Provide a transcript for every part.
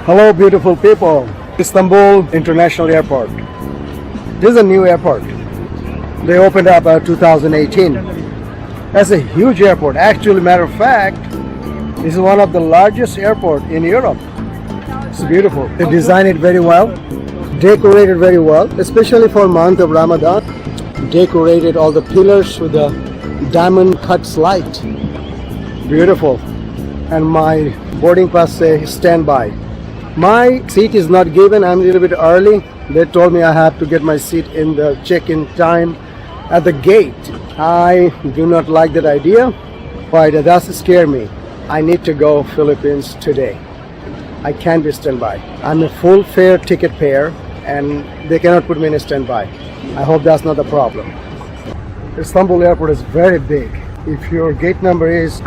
Hello, beautiful people. Istanbul International Airport. This is a new airport. They opened up 2018. That's a huge airport. Actually, matter of fact, this is one of the largest airport in Europe. It's beautiful. They designed it very well, decorated very well, especially for month of Ramadan. Decorated all the pillars with a diamond cut light. Beautiful. And my boarding pass says standby. My seat is not given. I'm a little bit early. They told me I have to get my seat in the check-in time at the gate. I do not like that idea, but it does scare me. I need to go Philippines today. I can't be standby. I'm a full fare ticket payer and they cannot put me in a standby. I hope that's not a problem. Istanbul airport is very big. If your gate number is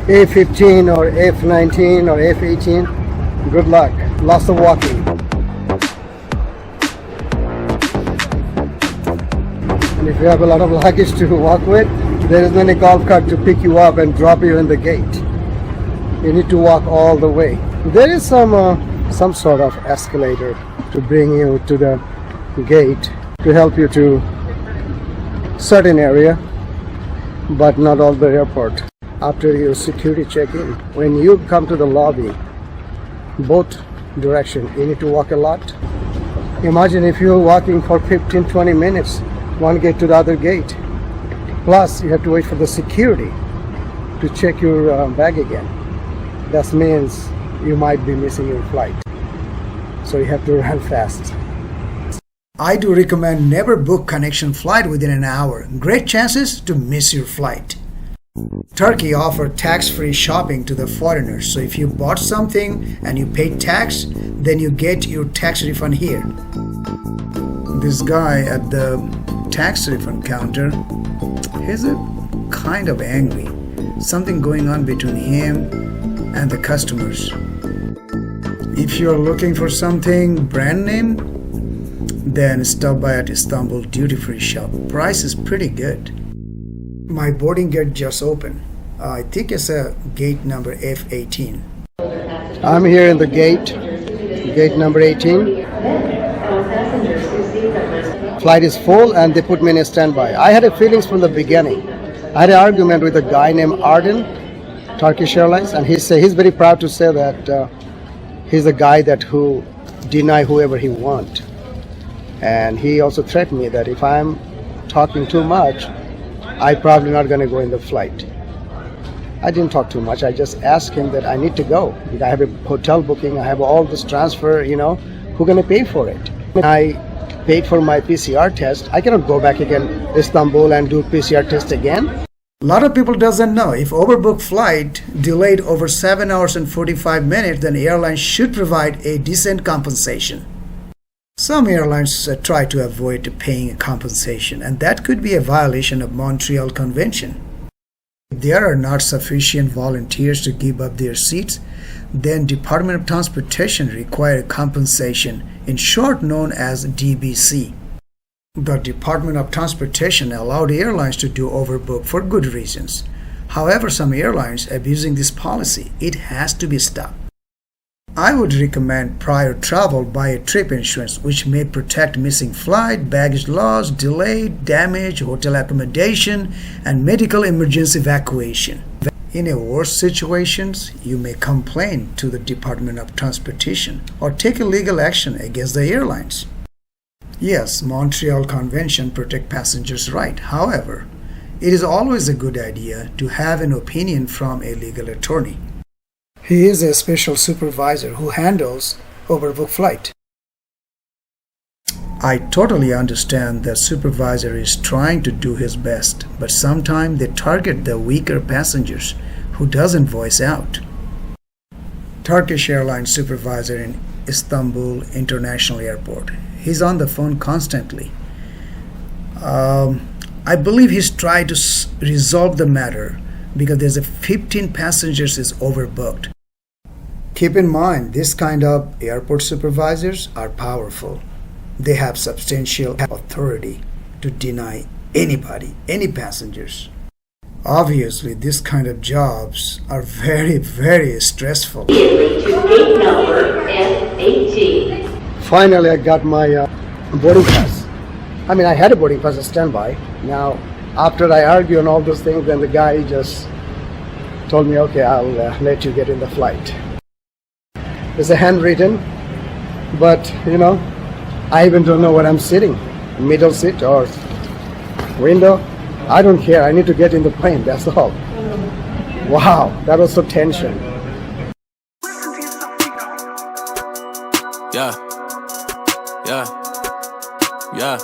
A15 or F19 or F18, good luck. Lots of walking. And if you have a lot of luggage to walk with, there is no any golf cart to pick you up and drop you in the gate. You need to walk all the way. There is some sort of escalator to bring you to the gate to help you to certain area, but not all the airport. After your security check-in, when you come to the lobby, both direction, you need to walk a lot. Imagine if you're walking for 15-20 minutes, one gate to the other gate. Plus, you have to wait for the security to check your bag again. That means you might be missing your flight. So you have to run fast. I do recommend never book connection flight within an hour. Great chances to miss your flight. Turkey offers tax-free shopping to the foreigners. So if you bought something and you paid tax, then you get your tax refund here. This guy at the tax refund counter, he's a kind of angry. Something going on between him and the customers. If you're looking for something brand name, then stop by at Istanbul duty-free shop. Price is pretty good. My boarding gate just opened. I think it's a gate number F18. I'm here in the gate number 18. Flight is full and they put me in a standby. I had a feelings from the beginning. I had an argument with a guy named Arden, Turkish Airlines, and he's very proud to say that he's a guy who deny whoever he want. And he also threatened me that if I'm talking too much, I probably not going to go in the flight. I didn't talk too much. I just asked him that I need to go. I have a hotel booking. I have all this transfer, who's going to pay for it? I paid for my PCR test. I cannot go back again to Istanbul and do PCR test again. A lot of people doesn't know if overbooked flight delayed over 7 hours and 45 minutes, then airlines should provide a decent compensation. Some airlines try to avoid paying compensation, and that could be a violation of Montreal Convention. If there are not sufficient volunteers to give up their seats, then Department of Transportation require compensation, in short known as DBC. The Department of Transportation allowed airlines to do overbook for good reasons. However, some airlines abusing this policy. It has to be stopped. I would recommend prior travel buy a trip insurance which may protect missing flight, baggage loss, delay, damage, hotel accommodation, and medical emergency evacuation. In a worse situations, you may complain to the Department of Transportation or take a legal action against the airlines. Yes, Montreal Convention protect passengers' right. However, it is always a good idea to have an opinion from a legal attorney. He is a special supervisor who handles overbooked flight. I totally understand that supervisor is trying to do his best, but sometimes they target the weaker passengers who doesn't voice out. Turkish Airlines supervisor in Istanbul International Airport. He's on the phone constantly. I believe he's trying to resolve the matter because there's a 15 passengers is overbooked. Keep in mind, this kind of airport supervisors are powerful. They have substantial authority to deny anybody, any passengers. Obviously, this kind of jobs are very, very stressful. Gate number F18. Finally, I got my boarding pass. I mean, I had a boarding pass on standby. Now, after I argue on all those things, then the guy just told me, okay, I'll let you get in the flight. It's a handwritten, but I even don't know where I'm sitting, middle seat or window. I don't care. I need to get in the plane. That's all. Wow, that was so tension. Yeah, yeah, yeah.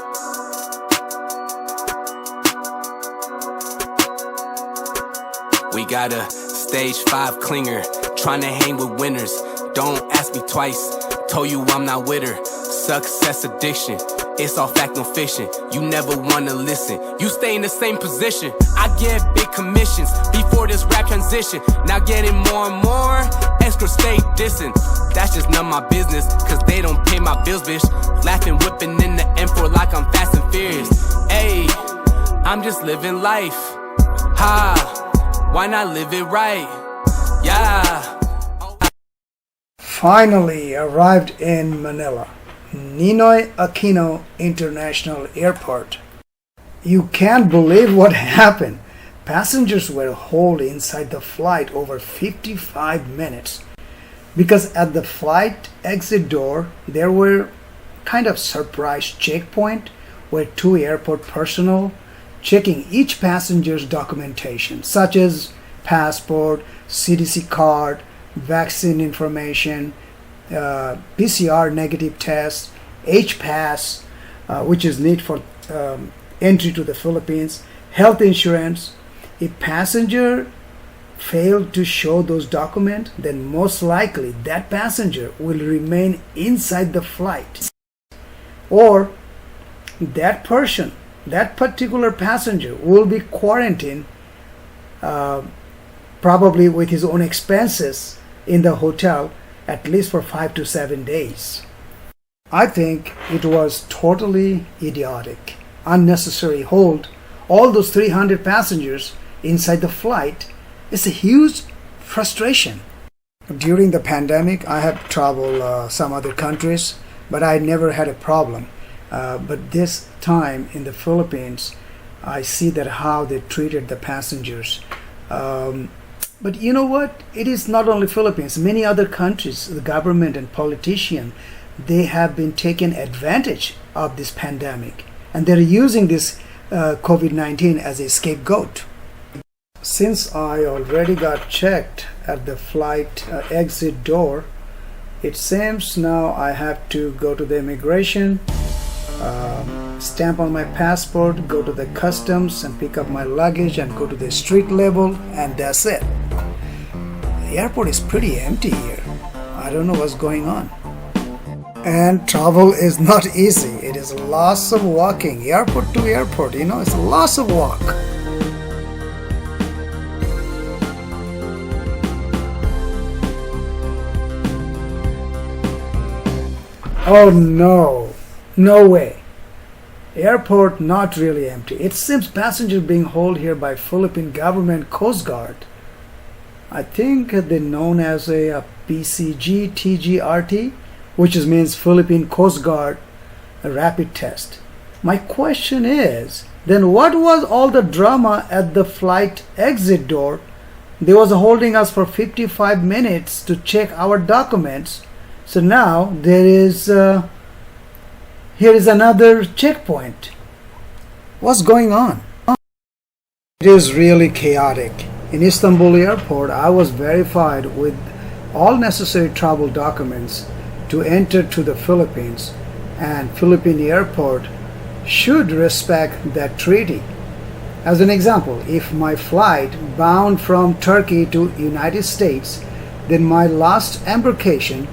We got a stage 5 clinger, trying to hang with winners. Don't ask me twice, told you I'm not with her. Success addiction, it's all fact, no fiction. You never wanna listen, you stay in the same position. I get big commissions before this rap transition. Now getting more and more, extra stay dissing. That's just none of my business, cause they don't pay my bills, bitch. Laughing, whipping in the M4 like I'm fast and furious. Ayy, I'm just living life. Ha, why not live it right? Yeah. Finally arrived in Manila, Ninoy Aquino International Airport. You can't believe what happened. Passengers were held inside the flight over 55 minutes because at the flight exit door there were kind of surprise checkpoint where 2 airport personnel checking each passenger's documentation such as passport, CDC card, vaccine information, PCR negative test, H-Pass, which is needed for entry to the Philippines, health insurance. If passenger failed to show those documents, then most likely that passenger will remain inside the flight. Or that person, that particular passenger will be quarantined probably with his own expenses in the hotel at least for 5 to 7 days. I think it was totally idiotic, unnecessary hold all those 300 passengers inside the flight. It's a huge frustration. During the pandemic, I have traveled some other countries, but I never had a problem. But this time in the Philippines, I see that how they treated the passengers. But you know what? It is not only Philippines. Many other countries, the government and politicians, they have been taking advantage of this pandemic. And they're using this COVID-19 as a scapegoat. Since I already got checked at the flight exit door, it seems now I have to go to the immigration, stamp on my passport, go to the customs and pick up my luggage and go to the street level, and that's it. The airport is pretty empty here. I don't know what's going on. And travel is not easy. It is lots of walking, airport to airport, it's lots of walk. Oh no, no way. Airport not really empty. It seems passengers being held here by Philippine government Coast Guard. I think they're known as a PCG TGRT, which means Philippine Coast Guard rapid test. My question is, then what was all the drama at the flight exit door? They was holding us for 55 minutes to check our documents. So now there is here is another checkpoint. What's going on? It is really chaotic. In Istanbul airport, I was verified with all necessary travel documents to enter to the Philippines, and Philippine airport should respect that treaty. As an example, if my flight bound from Turkey to United States, then my last embarkation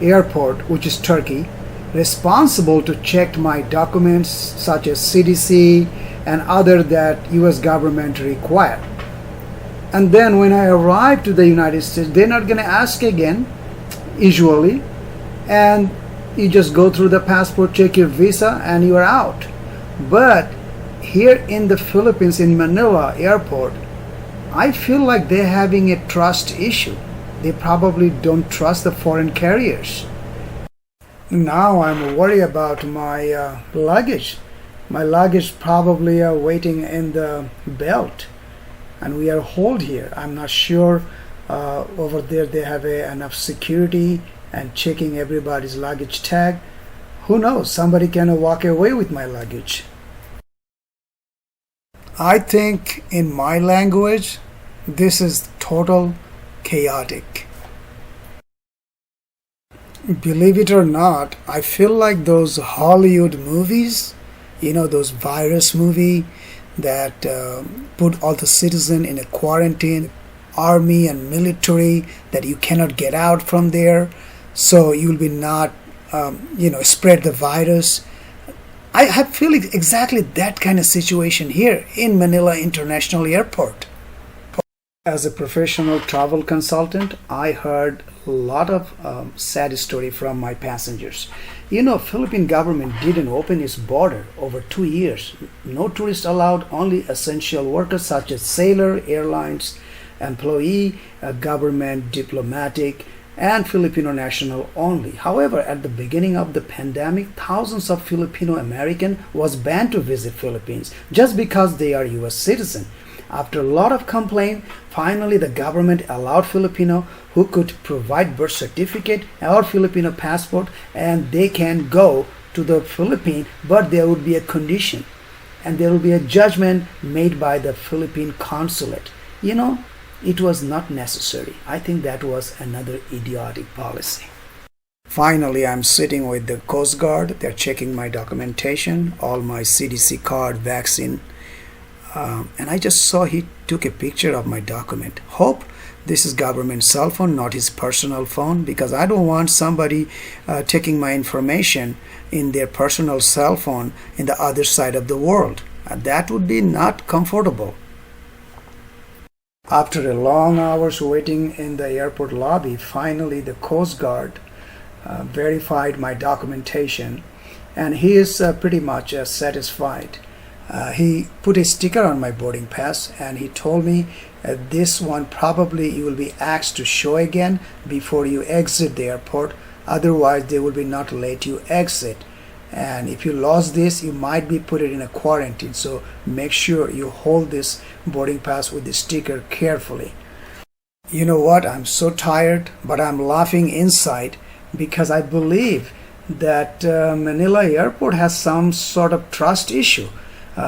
airport, which is Turkey, responsible to check my documents such as CDC and other that US government require. And then when I arrive to the United States, they're not going to ask again, usually, and you just go through the passport, check your visa, and you are out. But here in the Philippines, in Manila airport, I feel like they're having a trust issue. They probably don't trust the foreign carriers. Now I'm worried about my luggage. My luggage probably are waiting in the belt, and we are hold here. I'm not sure over there they have enough security and checking everybody's luggage tag. Who knows? Somebody can walk away with my luggage. I think in my language, this is total chaotic. Believe it or not, I feel like those Hollywood movies, those virus movie that put all the citizens in a quarantine, army and military, that you cannot get out from there, so you'll be not, spread the virus. I have feeling exactly that kind of situation here in Manila International Airport. As a professional travel consultant, I heard a lot of sad story from my passengers. Philippine government didn't open its border over 2 years. No tourists allowed, only essential workers such as sailor, airlines, employee, government, diplomatic, and Filipino national only. However, at the beginning of the pandemic, thousands of Filipino American was banned to visit Philippines just because they are US citizen. After a lot of complaint, finally the government allowed Filipino who could provide birth certificate or Filipino passport, and they can go to the Philippines, but there would be a condition, and there will be a judgment made by the Philippine consulate. It was not necessary. I think that was another idiotic policy. Finally, I'm sitting with the Coast Guard. They're checking my documentation, all my CDC card, vaccine, and I just saw he took a picture of my document. Hope this is government cell phone, not his personal phone, because I don't want somebody taking my information in their personal cell phone in the other side of the world. That would be not comfortable. After a long hours waiting in the airport lobby, finally the Coast Guard verified my documentation, and he is pretty much satisfied. He put a sticker on my boarding pass, and he told me this one probably you will be asked to show again before you exit the airport, otherwise they will be not let you exit, and if you lost this you might be put in a quarantine, so make sure you hold this boarding pass with the sticker carefully. You know what, I'm so tired, but I'm laughing inside because I believe that Manila airport has some sort of trust issue.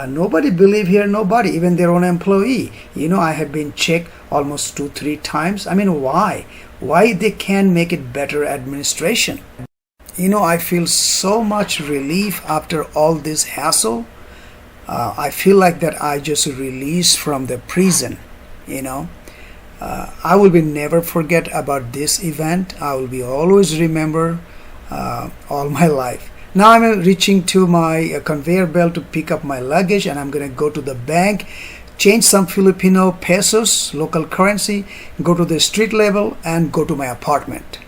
Nobody believe here, nobody, even their own employee. I have been checked almost 2-3 times. I mean, why they can't make it better administration? I feel so much relief after all this hassle. I feel like that I just released from the prison. I will be never forget about this event. I will be always remember all my life. Now I'm reaching to my conveyor belt to pick up my luggage, and I'm going to go to the bank, change some Filipino pesos, local currency, go to the street level, and go to my apartment.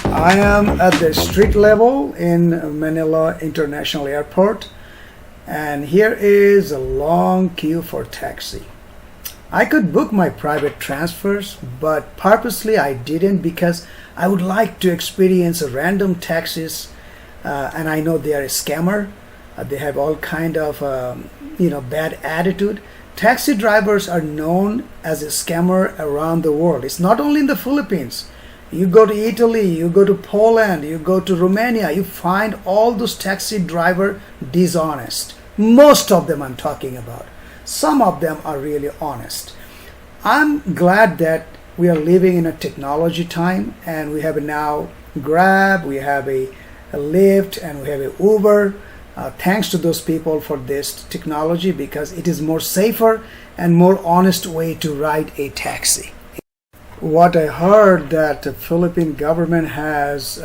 I am at the street level in Manila International Airport, and here is a long queue for taxi. I could book my private transfers, but purposely I didn't because I would like to experience random taxis, and I know they are a scammer. They have all kind of bad attitude. Taxi drivers are known as a scammer around the world. It's not only in the Philippines. You go to Italy, you go to Poland, you go to Romania, you find all those taxi driver dishonest. Most of them I'm talking about. Some of them are really honest. I'm glad that we are living in a technology time, and we have now Grab, we have a Lyft, and we have a Uber. Thanks to those people for this technology, because it is more safer and more honest way to ride a taxi. What I heard that the Philippine government has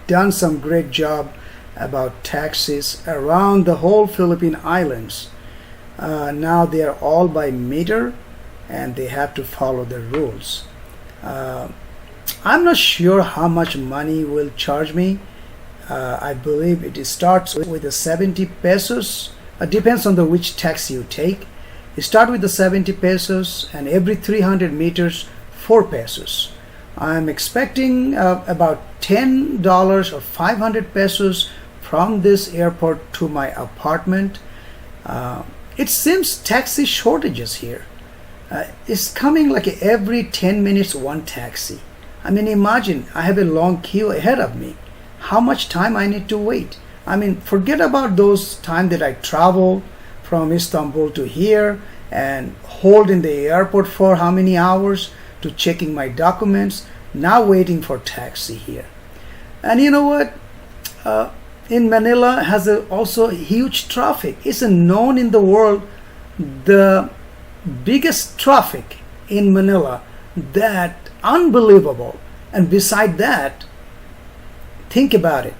done some great job about taxis around the whole Philippine Islands. Now they are all by meter, and they have to follow the rules. I'm not sure how much money will charge me. I believe it starts with the 70 pesos Depends on the which taxi you take. You start with the 70 pesos, and every 300 meters 4 pesos. I'm expecting about $10 or 500 pesos from this airport to my apartment. It seems taxi shortages here. It's coming like every 10 minutes one taxi. I mean, imagine I have a long queue ahead of me. How much time I need to wait? I mean, forget about those time that I travel from Istanbul to here and hold in the airport for how many hours to checking my documents, now waiting for taxi here. And you know what? In Manila has also huge traffic. It's known in the world the biggest traffic in Manila. That unbelievable. And beside that, think about it.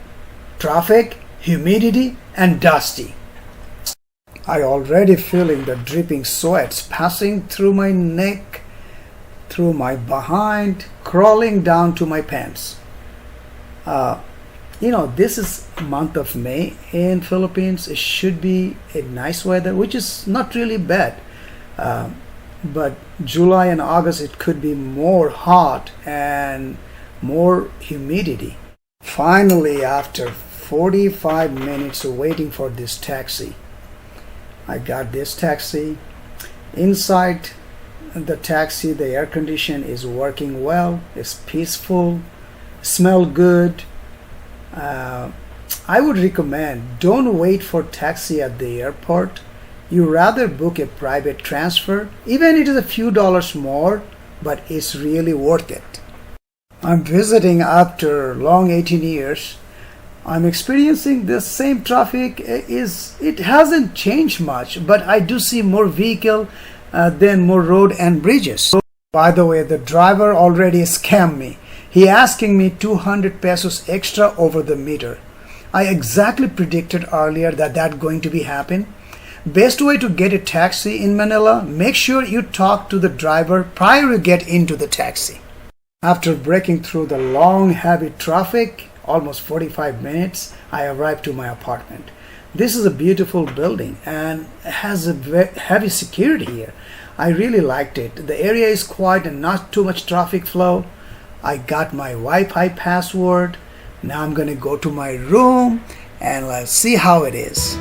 Traffic, humidity, and dusty. I already feeling the dripping sweats passing through my neck, through my behind, crawling down to my pants. This is month of May in Philippines. It should be a nice weather, which is not really bad. But July and August, it could be more hot and more humidity. Finally, after 45 minutes of waiting for this taxi, I got this taxi. Inside the taxi, the air condition is working well. It's peaceful, smell good. I would recommend don't wait for taxi at the airport. You rather book a private transfer, even it is a few dollars more, but it's really worth it. I'm visiting after long 18 years. I'm experiencing the same traffic. It hasn't changed much, but I do see more vehicle than more road and bridges. By the way, the driver already scammed me. He asking me 200 pesos extra over the meter. I exactly predicted earlier that going to be happen. Best way to get a taxi in Manila, make sure you talk to the driver prior to get into the taxi. After breaking through the long heavy traffic, almost 45 minutes, I arrived to my apartment. This is a beautiful building and has a heavy security here. I really liked it. The area is quiet and not too much traffic flow. I got my Wi-Fi password. Now I'm gonna go to my room and let's see how it is.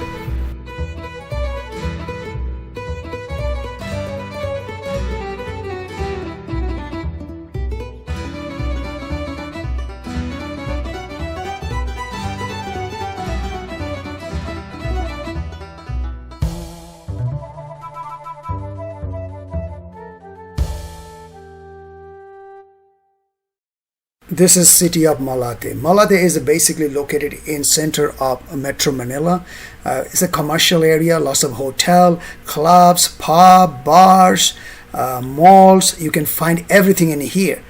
This is city of Malate. Malate is basically located in center of Metro Manila. It's a commercial area, lots of hotel, clubs, pub, bars, malls. You can find everything in here.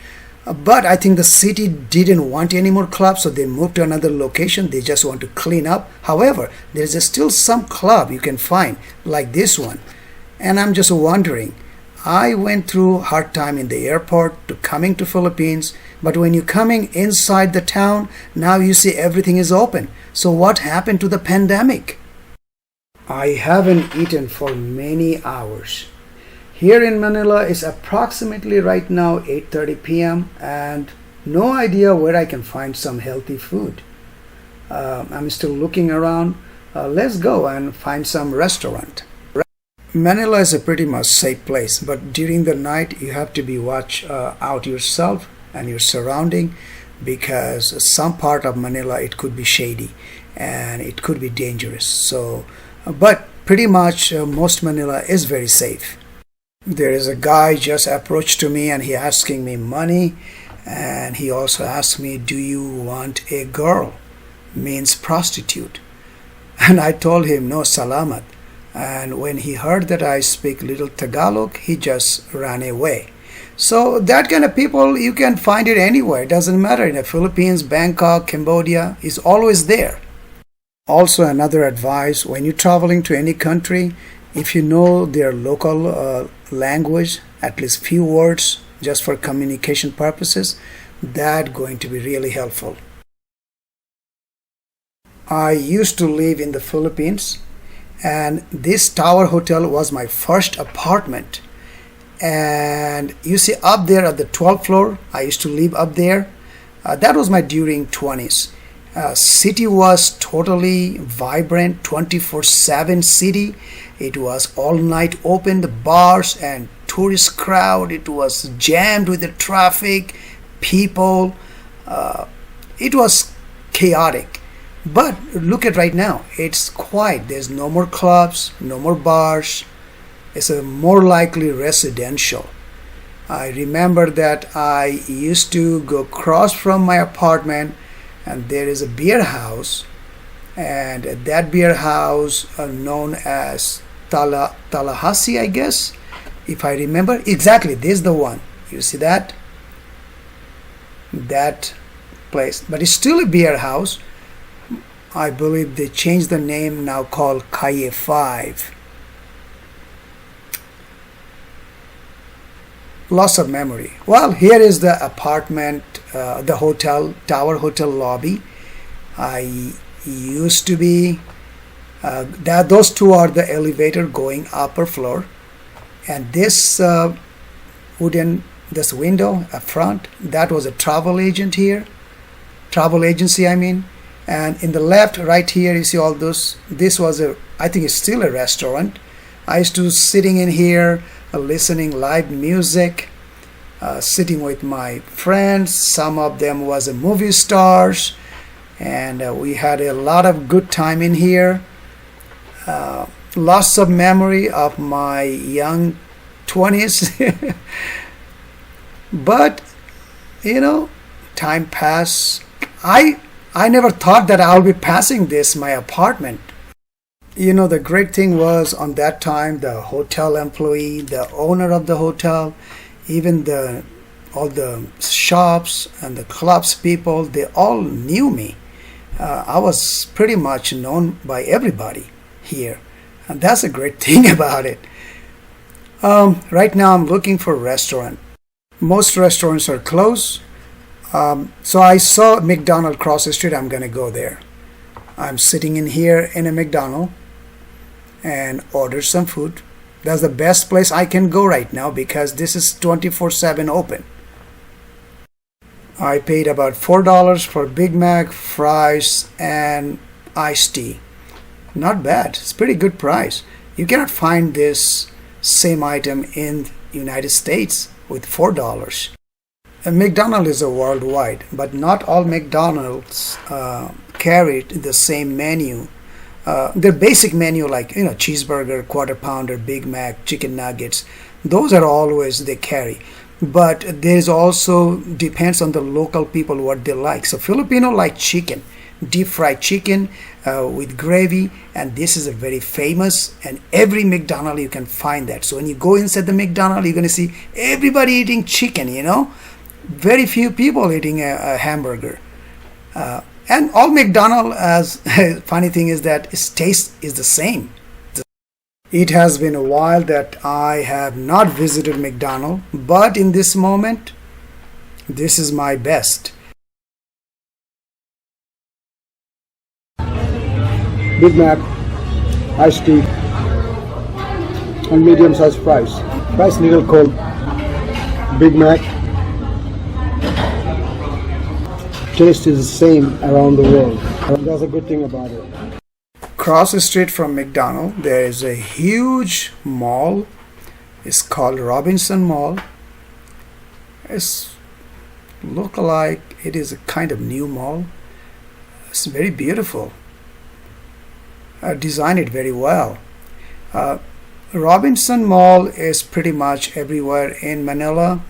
But I think the city didn't want any more clubs, so they moved to another location. They just want to clean up. However, there's still some club you can find, like this one. And I'm just wondering, I went through hard time in the airport to coming to Philippines, but when you're coming inside the town, now you see everything is open. So what happened to the pandemic? I haven't eaten for many hours. Here in Manila is approximately right now 8:30 p.m. and no idea where I can find some healthy food. I'm still looking around. Let's go and find some restaurant. Manila is a pretty much safe place, but during the night you have to be watch out yourself and your surrounding, because some part of Manila it could be shady and it could be dangerous. So, but pretty much most Manila is very safe. There is a guy just approached to me and he asking me money, and he also asked me, do you want a girl? Means prostitute. And I told him no, salamat. And when he heard that I speak little Tagalog, he just ran away. So that kind of people, you can find it anywhere. It doesn't matter. In the Philippines, Bangkok, Cambodia, is always there. Also, another advice, when you're traveling to any country, if you know their local language, at least few words, just for communication purposes, that's going to be really helpful. I used to live in the Philippines, And this tower hotel was my first apartment. And you see up there at the 12th floor, I used to live up there. That was my during 20s. City was totally vibrant, 24/7 city. It was all night open, the bars and tourist crowd. It was jammed with the traffic, people. It was chaotic. But look at right now, it's quiet. There's no more clubs, no more bars. It's a more likely residential. I remember that I used to go across from my apartment and there is a beer house, and that beer house known as Tallahassee, I guess, if I remember. Exactly, this is the one. You see that? That place. But it's still a beer house. I believe they changed the name, now called Calle 5. Loss of memory. Well, here is the apartment, the hotel, Tower Hotel lobby. I used to be, those two are the elevator going upper floor. And this this window up front, that was a travel agent here. Travel agency, I mean. And in the left, right here, you see all those. This was I think it's still a restaurant. I used to sitting in here, listening live music, sitting with my friends. Some of them was movie stars, and we had a lot of good time in here. Lots of memory of my young 20s. But, time passed. I never thought that I'll be passing this, my apartment. The great thing was on that time, the hotel employee, the owner of the hotel, even all the shops and the clubs people, they all knew me. I was pretty much known by everybody here. And that's a great thing about it. Right now I'm looking for a restaurant. Most restaurants are closed. So I saw McDonald's across the street. I'm going to go there. I'm sitting in here in a McDonald's and order some food. That's the best place I can go right now because this is 24/7 open. I paid about $4 for Big Mac, fries, and iced tea. Not bad. It's a pretty good price. You cannot find this same item in United States with $4. McDonald's is a worldwide, but not all McDonald's carry the same menu. Their basic menu, like cheeseburger, quarter pounder, Big Mac, chicken nuggets, those are always they carry. But there's also depends on the local people what they like. So Filipino like chicken, deep fried chicken with gravy, and this is a very famous. And every McDonald's you can find that. So when you go inside the McDonald's, you're gonna see everybody eating chicken. Very few people eating a hamburger. And all McDonald's, as funny thing is that its taste is the same. It has been a while that I have not visited McDonald's, but in this moment, this is my best. Big Mac, iced tea, and medium-sized fries. Fries little cold. Big Mac. Taste is the same around the world. That's a good thing about it. Across the street from McDonald's, there is a huge mall. It's called Robinson Mall. It's look like it is a kind of new mall. It's very beautiful. I designed it very well. Robinson Mall is pretty much everywhere in Manila.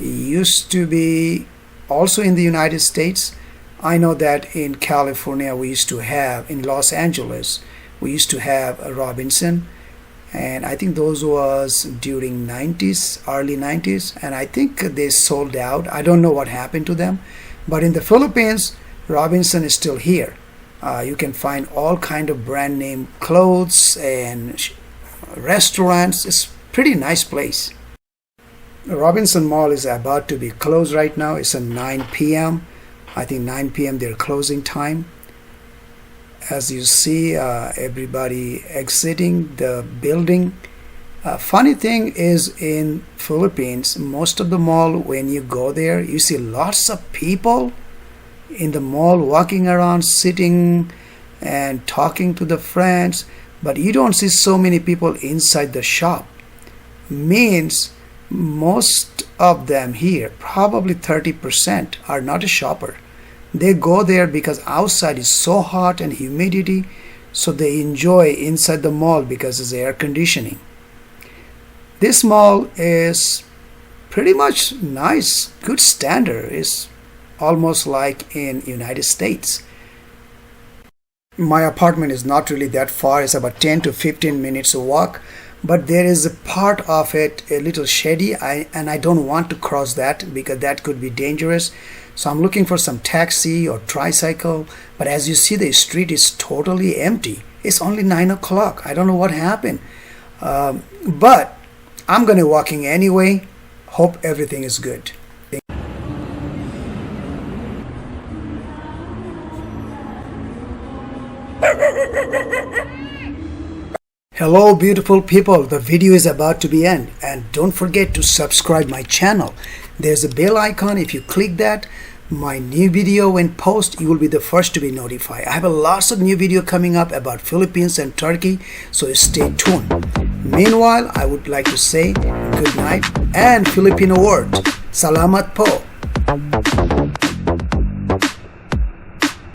It used to be also in the United States. I know that in California we used to have, in Los Angeles, we used to have a Robinson, and I think those was during 90s, early 90s, and I think they sold out. I don't know what happened to them, but in the Philippines, Robinson is still here. You can find all kind of brand name clothes and restaurants. It's a pretty nice place. The Robinson Mall is about to be closed right now. It's at 9 p.m. I think 9 p.m. their closing time. as you see everybody exiting the building. Funny thing is, in Philippines, most of the mall, when you go there, you see lots of people in the mall walking around, sitting and talking to the friends, but you don't see so many people inside the shop. Means most of them here, probably 30%, are not a shopper. They go there because outside is so hot and humidity, so they enjoy inside the mall because it's air conditioning. This mall is pretty much nice, good standard. It's almost like in United States. My apartment is not really that far. It's about 10 to 15 minutes walk, but there is a part of it a little shady, and I don't want to cross that because that could be dangerous. So I'm looking for some taxi or tricycle, but as you see, the street is totally empty. It's only 9 o'clock. I don't know what happened, but I'm gonna walking anyway. Hope everything is good. Hello beautiful people, the video is about to be end, and don't forget to subscribe my channel. There's a bell icon. If you click that, my new video when post, you will be the first to be notified. I have a lots of new video coming up about Philippines and Turkey, so stay tuned. Meanwhile, I would like to say good night and Filipino word, salamat po.